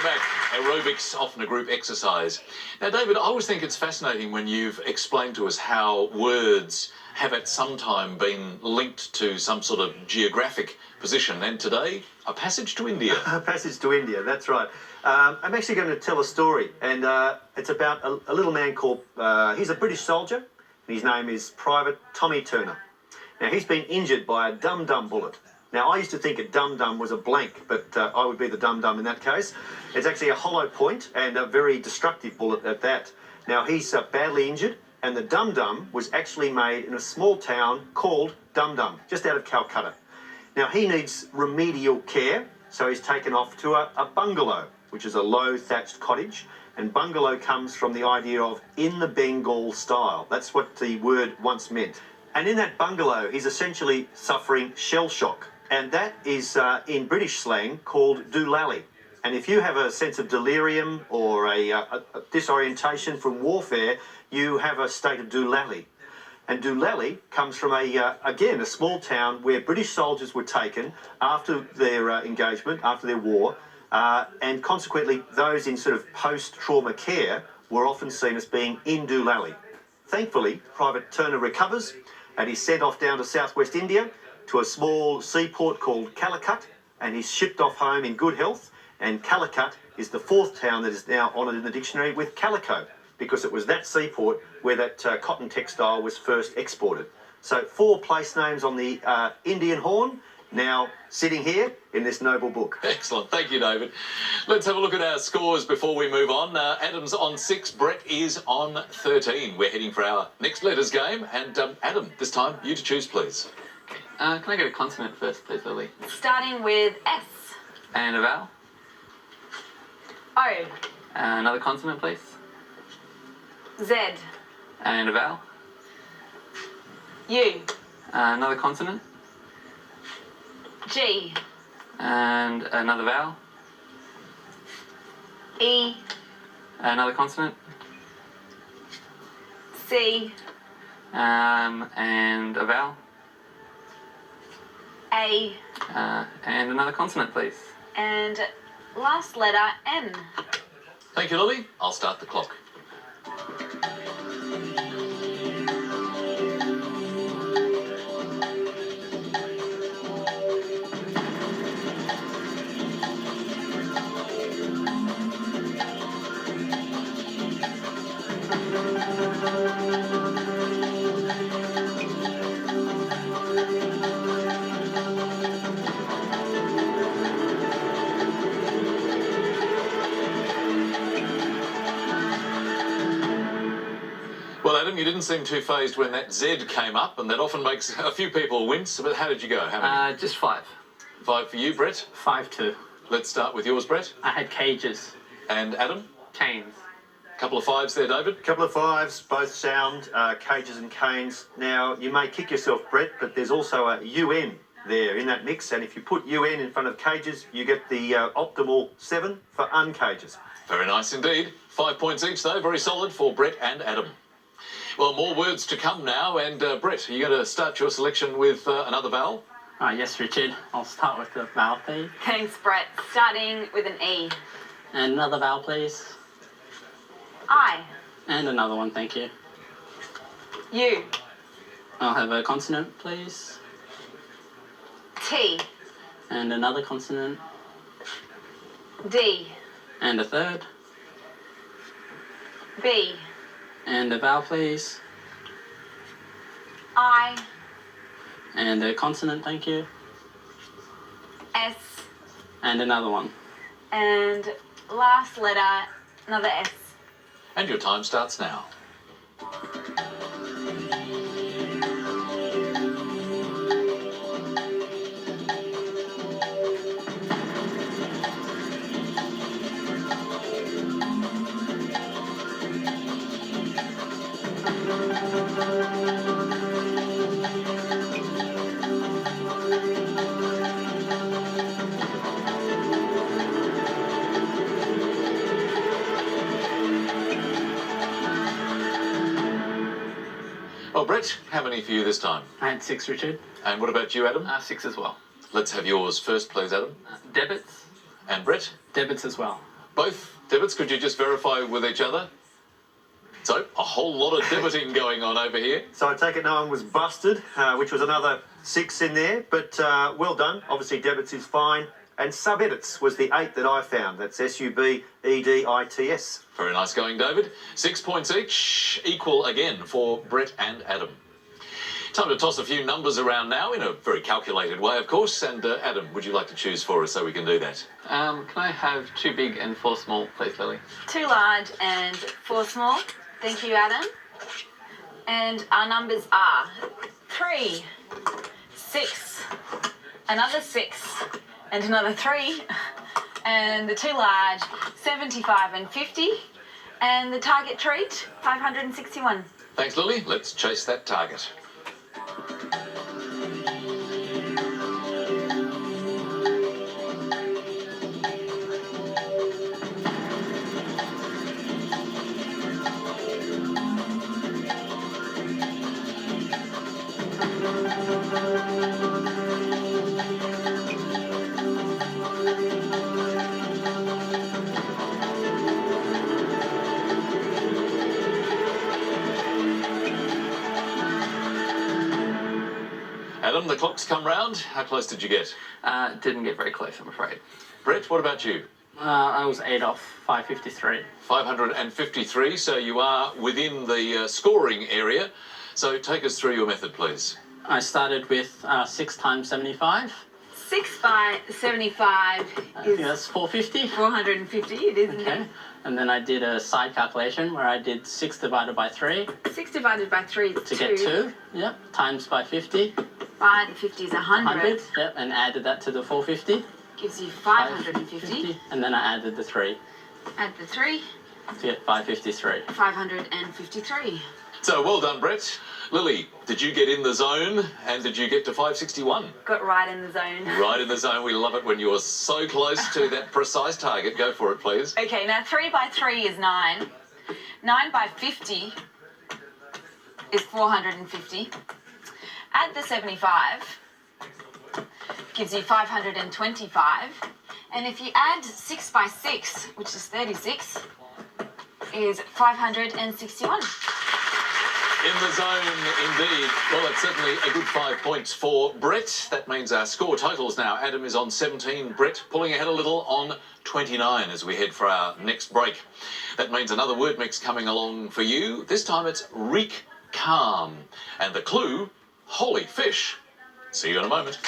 back. Aerobics, often a group exercise. Now, David, I always think it's fascinating when you've explained to us how words have at some time been linked to some sort of geographic position. And today, a passage to India. A passage to India, that's right. I'm actually going to tell a story, and it's about a little man called, he's a British soldier, and his name is Private Tommy Turner. Now, he's been injured by a dum-dum bullet. Now, I used to think a dum-dum was a blank, but I would be the dum-dum in that case. It's actually a hollow point and a very destructive bullet at that. Now, he's badly injured, and the dum-dum was actually made in a small town called Dum-Dum, just out of Calcutta. Now, he needs remedial care, so he's taken off to a bungalow, which is a low thatched cottage, and bungalow comes from the idea of in the Bengal style. That's what the word once meant. And in that bungalow, he's essentially suffering shell shock. And that is, in British slang, called doolally. And if you have a sense of delirium or a disorientation from warfare, you have a state of doolally. And doolally comes from, again, a small town where British soldiers were taken after their engagement, after their war, and consequently those in sort of post-trauma care were often seen as being in doolally. Thankfully, Private Turner recovers, and he's sent off down to southwest India to a small seaport called Calicut, and he's shipped off home in good health. And Calicut is the fourth town that is now honoured in the dictionary with calico, because it was that seaport where that cotton textile was first exported. So 4 place names on the Indian horn, now sitting here in this noble book. Excellent. Thank you, David. Let's have a look at our scores before we move on. Adam's on 6, Brett is on 13. We're heading for our next letters game. And Adam, this time, you to choose, please. Can I get a consonant first, please, Lily? Starting with S. And a vowel? O. Another consonant, please? Z. And a vowel? U. Another consonant? G. And another vowel? E. Another consonant? C. And a vowel? A. And another consonant, please. And last letter N. Thank you, Lily. I'll start the clock. Well, Adam, you didn't seem too phased when that Z came up, and that often makes a few people wince. But how did you go? How many? Just 5. 5 for you, Brett. 5-2. Let's start with yours, Brett. I had cages. And Adam? Canes. Couple of 5s there, David. Couple of 5s, both sound, cages and canes. Now, you may kick yourself, Brett, but there's also a UN there in that mix, and if you put UN in front of cages, you get the optimal 7 for uncages. Very nice indeed. 5 points each, though. Very solid for Brett and Adam. Well, more words to come now, and Brett, are you going to start your selection with another vowel? Yes, Richard. I'll start with the vowel, please. Thanks, Brett. Starting with an E. And another vowel, please. I. And another one, thank you. U. I'll have a consonant, please. T. And another consonant. D. And a third. B. And a vowel, please. I. And a consonant, thank you. S. And another one. And last letter, another S. And your time starts now. Well, Brett, how many for you this time? I had 6, Richard. And what about you, Adam? 6 as well. Let's have yours first, please, Adam. Debits? And Brett? Debits as well. Both Debits, could you just verify with each other? So, a whole lot of debiting going on over here. So I take it no one was busted, which was another 6 in there, but well done. Obviously, debits is fine. And sub-edits was the 8 that I found. That's S-U-B-E-D-I-T-S. Very nice going, David. 6 points each, equal again for Brett and Adam. Time to toss a few numbers around now, in a very calculated way, of course. And Adam, would you like to choose for us so we can do that? Can I have 2 big and 4 small, please, Lily? 2 large and 4 small. Thank you, Adam. And our numbers are 3, 6, another 6, and another 3, and the 2 large, 75 and 50, and the target treat, 561. Thanks, Lily. Let's chase that target. Adam, the clock's come round. How close did you get? Didn't get very close, I'm afraid. Brett, what about you? I was 8 off, 553. 553, so you are within the scoring area. So take us through your method, please. I started with 6 times 75. 6 by 75 I think is that's 450. 450, it is Okay. indeed. And then I did a side calculation where I did 6 divided by 3 6 divided by 3 is to get 2. Yep. Times by 50. By the 50 is 100. Yep. And added that to the 450. Gives you 550. And then I added the 3 Add the 3, to get 553. 553. So well done, Brett. Lily, did you get in the zone and did you get to 561? Got right in the zone. Right in the zone. We love it when you're so close to that precise target. Go for it, please. Okay, now 3 by 3 is 9. 9 by 50 is 450. Add the 75, gives you 525. And if you add 6 by 6, which is 36, is 561. In the zone, indeed. Well, it's certainly a good 5 points for Brett. That means our score totals now. Adam is on 17. Brett pulling ahead a little on 29 as we head for our next break. That means another word mix coming along for you. This time it's reek calm. And the clue, holy fish. See you in a moment.